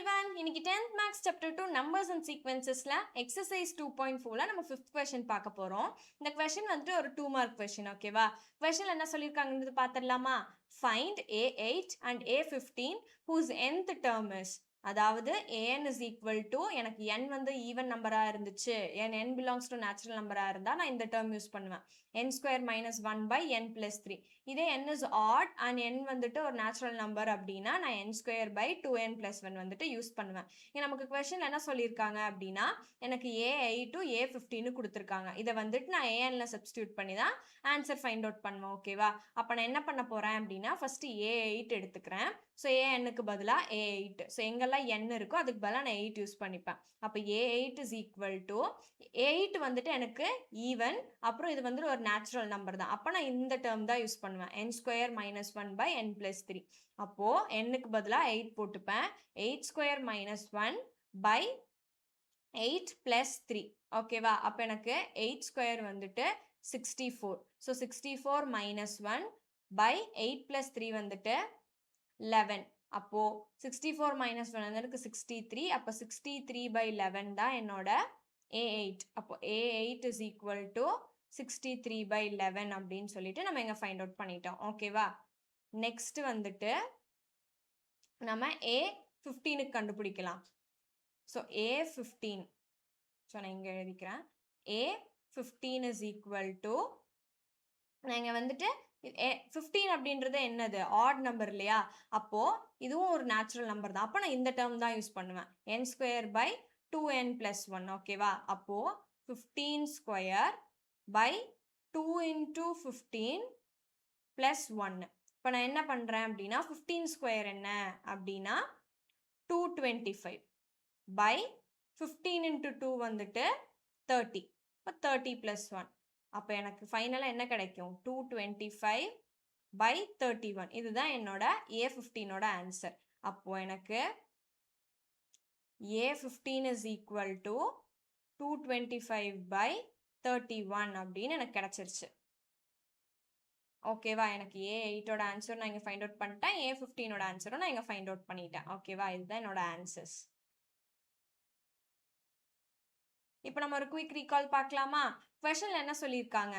everyone, இன்னைக்கு 10th Maths Chapter 2 Numbers and Sequencesல Exercise 2.4ல நம்ம 5th question பார்க்க போறோம். இந்த question வந்துட்டு ஒரு 2 mark question, ஓகேவா? questionல என்ன சொல்லியிருக்காங்கன்றது பார்த்துடலாமா? Find A8 and A15 whose nth term is. அதாவது an is equal to எனக்கு n வந்து ஈவன் நம்பரா இருந்துச்சு, n belongs to natural நம்பரா இருந்தா நான் இந்த term யூஸ் பண்ணுவேன். n square minus 1 by n plus 3. இதே n is odd and n வந்துட்டு ஒரு natural number அப்படின்னா நான் n square by 2n plus 1 வந்துட்டு யூஸ் பண்ணுவேன். இங்க நமக்கு questionல என்ன சொல்லியிருக்காங்க அப்படின்னா எனக்கு a8 to a15 கொடுத்துருக்காங்க. இதை வந்துட்டு நான் anல substitute பண்ணி தான் ஆன்சர் ஃபைண்ட் அவுட் பண்ணுவேன், ஓகேவா? அப்போ நான் என்ன பண்ண போறேன் அப்படின்னா ஃபர்ஸ்ட் a8 எடுத்துக்கிறேன். ஸோ ஏஎன்னுக்கு பதிலாக a8. ஸோ எங்கெல்லாம் n இருக்கோ அதுக்கு பதிலாக நான் 8 யூஸ் பண்ணிப்பேன். அப்போ a8 is equal to 8 வந்துட்டு எனக்கு ஈவன், அப்புறம் இது வந்துட்டு ஒரு நேச்சுரல் நம்பர் தான். அப்போ நான் இந்த டேர்ம் தான் யூஸ் பண்ணுவேன், n square minus 1 by n plus 3. அப்போ nக்கு பதிலாக 8 போட்டுப்பேன். 8 square minus 1 by 8 plus 3, ஓகேவா? அப்போ எனக்கு 8 square வந்துட்டு 64. ஸோ 64 minus 1 by 8 plus 3 வந்துட்டு 11. அப்போ 64 minus 1 வந்து எனக்கு 63. அப்போ 63 by 11 தான் என்னோட a8. அப்போ a8 is equal to 63 by 11 அப்படின்னு சொல்லிட்டு நம்ம இங்க ஃபைண்ட் அவுட் பண்ணிட்டோம், ஓகேவா? நெக்ஸ்ட் வந்துட்டு நம்ம a15 கண்டுபிடிக்கலாம். ஸோ a15, ஸோ நான் இங்க எழுதிக்கிறேன். a15 is equal to, நான் இங்க வந்துட்டு 15 அப்படின்றது என்னது? ஆட் நம்பர் இல்லையா? அப்போ இதுவும் ஒரு நேச்சுரல் நம்பர் தான். அப்போ நான் இந்த டேர்ம் தான் யூஸ் பண்ணுவேன், n square by 2n plus 1, ஓகேவா? அப்போ 15 square by 2 into 15 plus 1. இப்போ நான் என்ன பண்றேன் அப்படின்னா 15 ஸ்கொயர் என்ன அப்படின்னா 225 by 15 into 2 வந்துட்டு 30. இப்போ 30 plus 1. அப்போ எனக்கு ஃபைனலாக என்ன கிடைக்கும்? 225 by 31. இதுதான் என்னோட a15ஓட ஆன்சர். அப்போ எனக்கு a15 is equal to 225 by 31 அப்படின்னு எனக்கு கிடைச்சிருச்சு, ஓகேவா? எனக்கு a8ஓட ஆன்சர் நான் இங்கே ஃபைண்ட் அவுட் பண்ணிட்டேன், a15ஓட ஆன்சரும் நான் இங்கே ஃபைண்ட் அவுட் பண்ணிட்டேன், ஓகேவா? இதுதான் என்னோட ஆன்சர்ஸ். இப்போ நம்ம ஒரு குயிக் ரீகால் பார்க்கலாமா? கொஸ்டின்ல என்ன சொல்லியிருக்காங்க?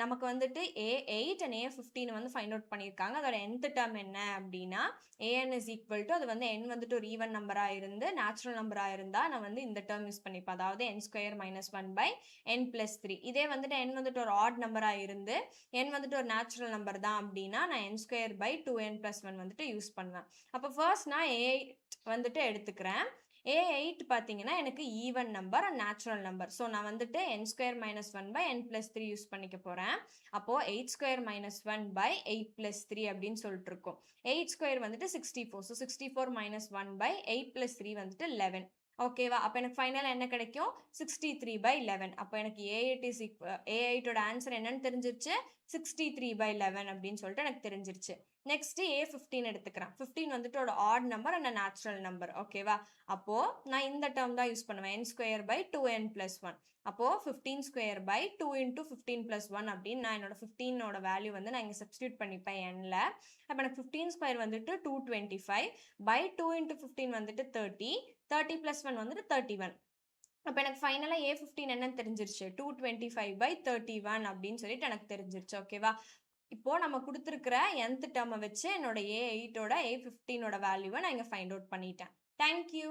நமக்கு வந்துட்டு a8 and a15 வந்து ஃபைண்ட் அவுட் பண்ணியிருக்காங்க. அதோட nth டேர்ம் என்ன அப்படின்னா an is equal to, அது வந்து n வந்துட்டு ஒரு ஈவன் நம்பராக இருந்து நேச்சுரல் நம்பராக இருந்தால் நான் வந்து இந்த டேர்ம் யூஸ் பண்ணிப்பேன், அதாவது n square minus 1 by n plus 3. இதே வந்துட்டு n வந்துட்டு ஒரு ஆட் நம்பராக இருந்து n வந்துட்டு ஒரு நேச்சுரல் நம்பர் தான் அப்படின்னா நான் n square by 2n plus 1 வந்துட்டு யூஸ் பண்ணுவேன். அப்போ ஃபர்ஸ்ட் நான் a8 வந்துட்டு எடுத்துக்கிறேன். a8 பார்த்தீங்கன்னா எனக்கு even number and natural number. So நான் வந்துட்டு n square minus 1 by n plus 3 use பண்ணிக்க போகிறேன். அப்போது 8 square minus 1 by 8 plus 3 அப்படின்னு சொல்லிட்டு இருக்கோம். 8 square வந்துட்டு 64. ஸோ 64 minus 1 by 8 plus 3 வந்துட்டு 11, ஓகேவா? அப்போ எனக்கு ஃபைனலாக என்ன கிடைக்கும்? 63 by 11. அப்போ எனக்கு a8ஓட ஆன்சர் என்னன்னு தெரிஞ்சிருச்சு, 63 by 11 அப்படின்னு சொல்லிட்டு எனக்கு தெரிஞ்சிருச்சு. நெக்ஸ்ட் a15 எடுத்துக்கிறேன். 15 வந்துட்டு ஒரு add number and natural number, ஓகேவா? அப்போ நான் இந்த டேர்ம் தான் யூஸ் பண்ணுவேன், n square by 2n plus 1. அப்போ 15 square by 2 into 15 plus 1 அப்படின்னு நான் என்னோட 15ஓட வேல்யூ வந்து நான் இங்கே சப்ஸ்டியூட் பண்ணிப்பேன் nல. அப்போ எனக்கு 15 ஸ்கொயர் வந்துட்டு 225 by 2 into 15 வந்துட்டு 30. 30 plus 1 வந்துட்டு 31. அப்போ எனக்கு ஃபைனலாக a15 என்னன்னு தெரிஞ்சிருச்சு, 225 by 31 அப்படின்னு சொல்லிட்டு எனக்கு தெரிஞ்சிருச்சு, ஓகேவா? இப்போ நம்ம கொடுத்துருக்கிற nth டேர்மை வச்சு என்னோட a8ஓட a15ஓட வேல்யூவை நான் இங்கே ஃபைண்ட் அவுட் பண்ணிட்டேன். தேங்க்யூ.